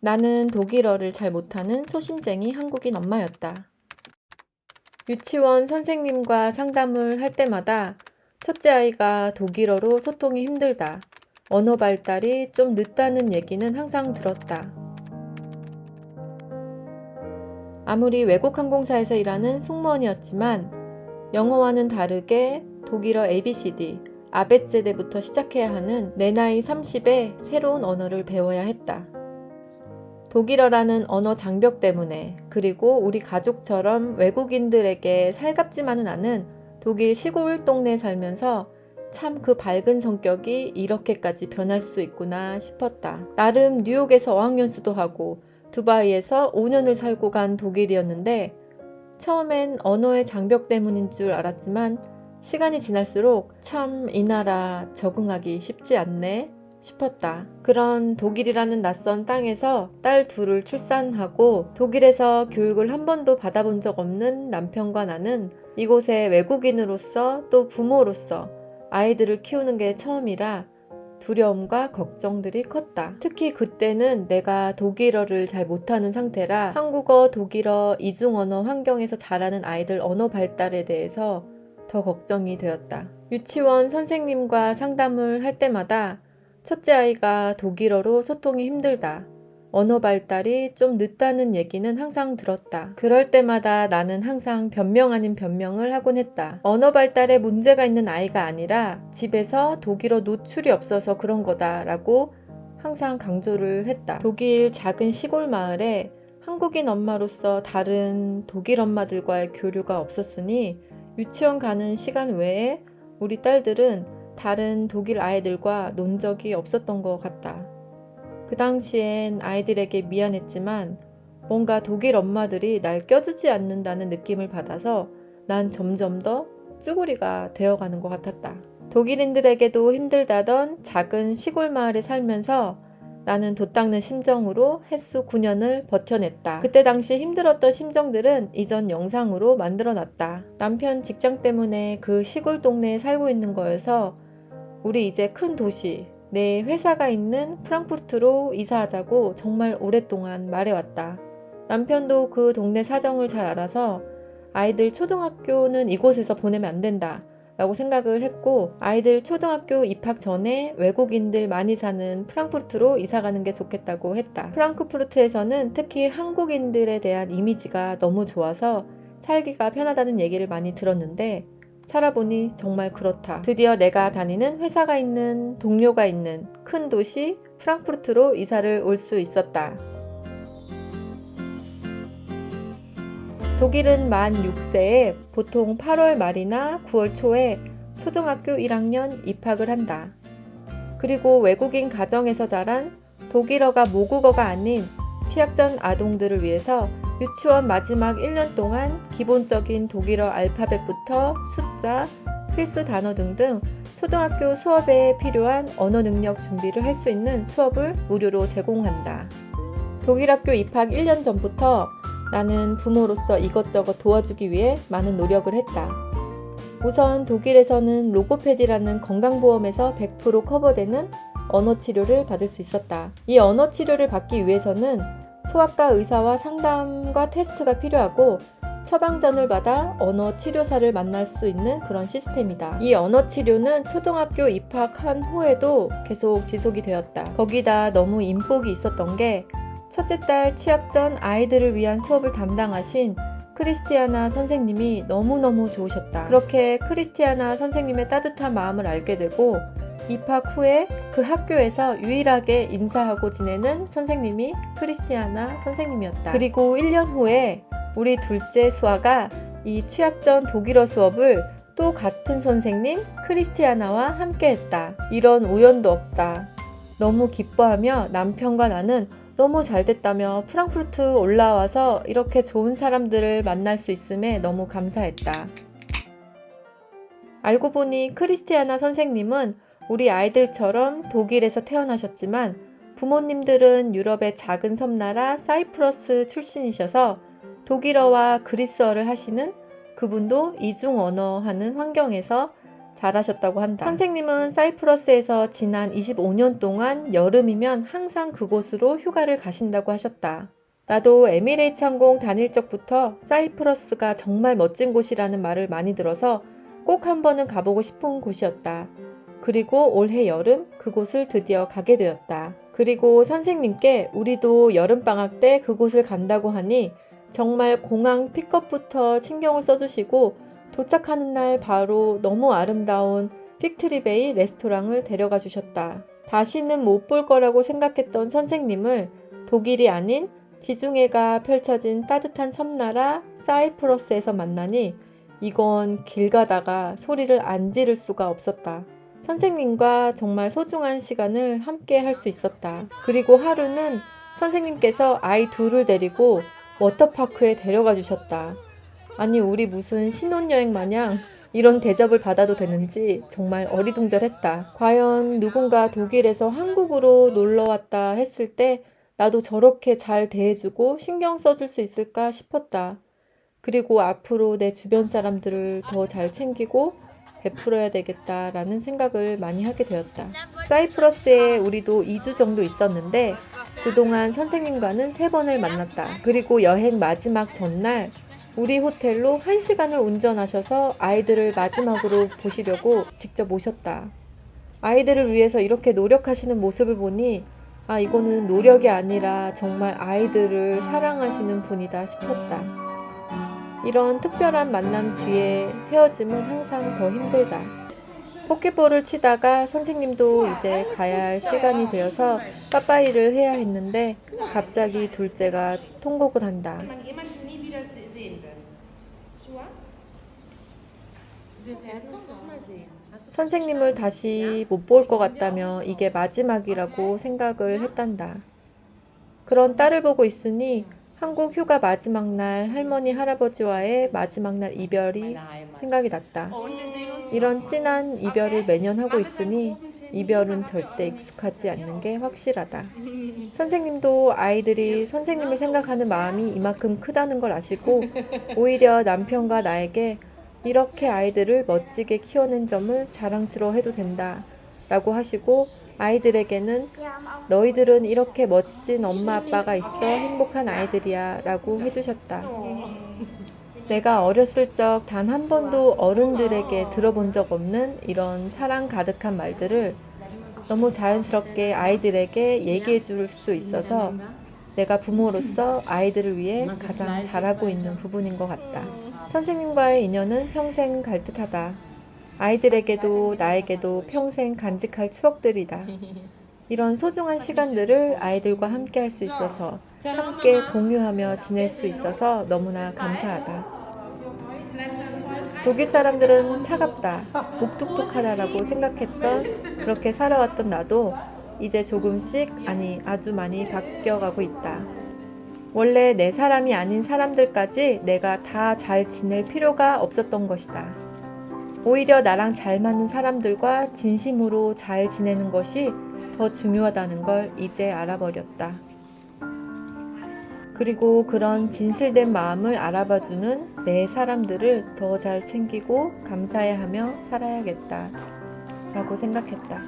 나는 독일어를 잘 못하는 소심쟁이 한국인 엄마였다. 유치원 선생님과 상담을 할 때마다 첫째 아이가 독일어로 소통이 힘들다, 언어 발달이 좀 늦다는 얘기는 항상 들었다. 아무리 외국 항공사에서 일하는 승무원이었지만 영어와는 다르게 독일어 ABCD, 아베제데부터 시작해야 하는 내 나이 30에 새로운 언어를 배워야 했다. 독일어라는 언어 장벽 때문에, 그리고 우리 가족처럼 외국인들에게 살갑지만은 않은 독일 시골 동네에 살면서 참 그 밝은 성격이 이렇게까지 변할 수 있구나 싶었다. 나름 뉴욕에서 어학연수도 하고 두바이에서 5년을 살고 간 독일이었는데 처음엔 언어의 장벽 때문인 줄 알았지만 시간이 지날수록 참 이 나라 적응하기 쉽지 않네 싶었다. 그런 독일이라는 낯선 땅에서 딸 둘을 출산하고 독일에서 교육을 한 번도 받아본 적 없는 남편과 나는 이곳에 외국인으로서 또 부모로서 아이들을 키우는 게 처음이라 두려움과 걱정들이 컸다. 특히 그때는 내가 독일어를 잘 못하는 상태라 한국어, 독일어, 이중언어 환경에서 자라는 아이들 언어 발달에 대해서 더 걱정이 되었다. 유치원 선생님과 상담을 할 때마다 첫째 아이가 독일어로 소통이 힘들다, 언어 발달이 좀 늦다는 얘기는 항상 들었다. 그럴 때마다 나는 항상 변명 아닌 변명을 하곤 했다. 언어 발달에 문제가 있는 아이가 아니라 집에서 독일어 노출이 없어서 그런 거다라고 항상 강조를 했다. 독일 작은 시골 마을에 한국인 엄마로서 다른 독일 엄마들과의 교류가 없었으니 유치원 가는 시간 외에 우리 딸들은 다른 독일 아이들과 논 적이 없었던 것 같다. 그 당시엔 아이들에게 미안했지만 뭔가 독일 엄마들이 날 껴주지 않는다는 느낌을 받아서 난 점점 더 쭈구리가 되어가는 것 같았다. 독일인들에게도 힘들다던 작은 시골 마을에 살면서 나는 돛 닦는 심정으로 햇수 9년을 버텨냈다. 그때 당시 힘들었던 심정들은 이전 영상으로 만들어놨다. 남편 직장 때문에 그 시골 동네에 살고 있는 거여서 우리 이제 큰 도시, 내 회사가 있는 프랑크푸르트로 이사하자고 정말 오랫동안 말해왔다. 남편도 그 동네 사정을 잘 알아서 아이들 초등학교는 이곳에서 보내면 안 된다 라고 생각을 했고, 아이들 초등학교 입학 전에 외국인들 많이 사는 프랑크푸르트로 이사가는 게 좋겠다고 했다. 프랑크푸르트에서는 특히 한국인들에 대한 이미지가 너무 좋아서 살기가 편하다는 얘기를 많이 들었는데 살아보니 정말 그렇다. 드디어 내가 다니는 회사가 있는, 동료가 있는 큰 도시 프랑크푸르트로 이사를 올 수 있었다. 독일은 만 6세에 보통 8월 말이나 9월 초에 초등학교 1학년 입학을 한다. 그리고 외국인 가정에서 자란 독일어가 모국어가 아닌 취약전 아동들을 위해서 유치원 마지막 1년 동안 기본적인 독일어 알파벳부터 숫자, 필수 단어 등등 초등학교 수업에 필요한 언어 능력 준비를 할 수 있는 수업을 무료로 제공한다. 독일 학교 입학 1년 전부터 나는 부모로서 이것저것 도와주기 위해 많은 노력을 했다. 우선 독일에서는 로고페디라는 건강보험에서 100% 커버되는 언어 치료를 받을 수 있었다. 이 언어 치료를 받기 위해서는 소아과 의사와 상담과 테스트가 필요하고 처방전을 받아 언어 치료사를 만날 수 있는 그런 시스템이다. 이 언어 치료는 초등학교 입학한 후에도 계속 지속이 되었다. 거기다 너무 인복이 있었던 게 첫째 딸 취업 전 아이들을 위한 수업을 담당하신 크리스티아나 선생님이 너무너무 좋으셨다. 그렇게 크리스티아나 선생님의 따뜻한 마음을 알게 되고 입학 후에 그 학교에서 유일하게 인사하고 지내는 선생님이 크리스티아나 선생님이었다. 그리고 1년 후에 우리 둘째 수아가 이 취학 전 독일어 수업을 또 같은 선생님 크리스티아나와 함께 했다. 이런 우연도 없다. 너무 기뻐하며 남편과 나는 너무 잘 됐다며 프랑크푸르트 올라와서 이렇게 좋은 사람들을 만날 수 있음에 너무 감사했다. 알고 보니 크리스티아나 선생님은 우리 아이들처럼 독일에서 태어나셨지만 부모님들은 유럽의 작은 섬나라 사이프러스 출신이셔서 독일어와 그리스어를 하시는, 그분도 이중 언어 하는 환경에서 잘하셨다고 한다. 선생님은 사이프러스에서 지난 25년 동안 여름이면 항상 그곳으로 휴가를 가신다고 하셨다. 나도 에미레이츠 항공 다닐 적부터 사이프러스가 정말 멋진 곳이라는 말을 많이 들어서 꼭 한 번은 가보고 싶은 곳이었다. 그리고 올해 여름 그곳을 드디어 가게 되었다. 그리고 선생님께 우리도 여름방학 때 그곳을 간다고 하니 정말 공항 픽업부터 신경을 써주시고 도착하는 날 바로 너무 아름다운 픽트리베이 레스토랑을 데려가 주셨다. 다시는 못 볼 거라고 생각했던 선생님을 독일이 아닌 지중해가 펼쳐진 따뜻한 섬나라 사이프러스에서 만나니 이건 길 가다가 소리를 안 지를 수가 없었다. 선생님과 정말 소중한 시간을 함께 할 수 있었다. 그리고 하루는 선생님께서 아이 둘을 데리고 워터파크에 데려가 주셨다. 아니 우리 무슨 신혼여행 마냥 이런 대접을 받아도 되는지 정말 어리둥절했다. 과연 누군가 독일에서 한국으로 놀러왔다 했을 때 나도 저렇게 잘 대해주고 신경 써줄 수 있을까 싶었다. 그리고 앞으로 내 주변 사람들을 더 잘 챙기고 베풀어야 되겠다라는 생각을 많이 하게 되었다. 사이프러스에 우리도 2주 정도 있었는데 그동안 선생님과는 3번을 만났다. 그리고 여행 마지막 전날 우리 호텔로 1시간을 운전하셔서 아이들을 마지막으로 보시려고 직접 오셨다. 아이들을 위해서 이렇게 노력하시는 모습을 보니 아 이거는 노력이 아니라 정말 아이들을 사랑하시는 분이다 싶었다. 이런 특별한 만남 뒤에 헤어짐은 항상 더 힘들다. 포켓볼을 치다가 선생님도 이제 가야 할 시간이 되어서 빠빠이를 해야 했는데 갑자기 둘째가 통곡을 한다. 선생님을 다시 못 볼 것 같다며 이게 마지막이라고 생각을 했단다. 그런 딸을 보고 있으니 한국 휴가 마지막 날 할머니 할아버지와의 마지막 날 이별이 생각이 났다. 이런 찐한 이별을 매년 하고 있으니 이별은 절대 익숙하지 않는 게 확실하다. 선생님도 아이들이 선생님을 생각하는 마음이 이만큼 크다는 걸 아시고 오히려 남편과 나에게 이렇게 아이들을 멋지게 키워낸 점을 자랑스러워해도 된다 라고 하시고 아이들에게는 너희들은 이렇게 멋진 엄마 아빠가 있어 행복한 아이들이야 라고 해주셨다. 내가 어렸을 적 단 한 번도 어른들에게 들어본 적 없는 이런 사랑 가득한 말들을 너무 자연스럽게 아이들에게 얘기해 줄 수 있어서 내가 부모로서 아이들을 위해 가장 잘하고 있는 부분인 것 같다. 선생님과의 인연은 평생 갈 듯하다. 아이들에게도 나에게도 평생 간직할 추억들이다. 이런 소중한 시간들을 아이들과 함께 할 수 있어서 함께 공유하며 지낼 수 있어서 너무나 감사하다. 독일 사람들은 차갑다, 묵뚝뚝하다라고 생각했던 그렇게 살아왔던 나도 이제 조금씩 아니 아주 많이 바뀌어가고 있다. 원래 내 사람이 아닌 사람들까지 내가 다 잘 지낼 필요가 없었던 것이다. 오히려 나랑 잘 맞는 사람들과 진심으로 잘 지내는 것이 더 중요하다는 걸 이제 알아버렸다. 그리고 그런 진실된 마음을 알아봐주는 내 사람들을 더 잘 챙기고 감사해하며 살아야겠다 라고 생각했다.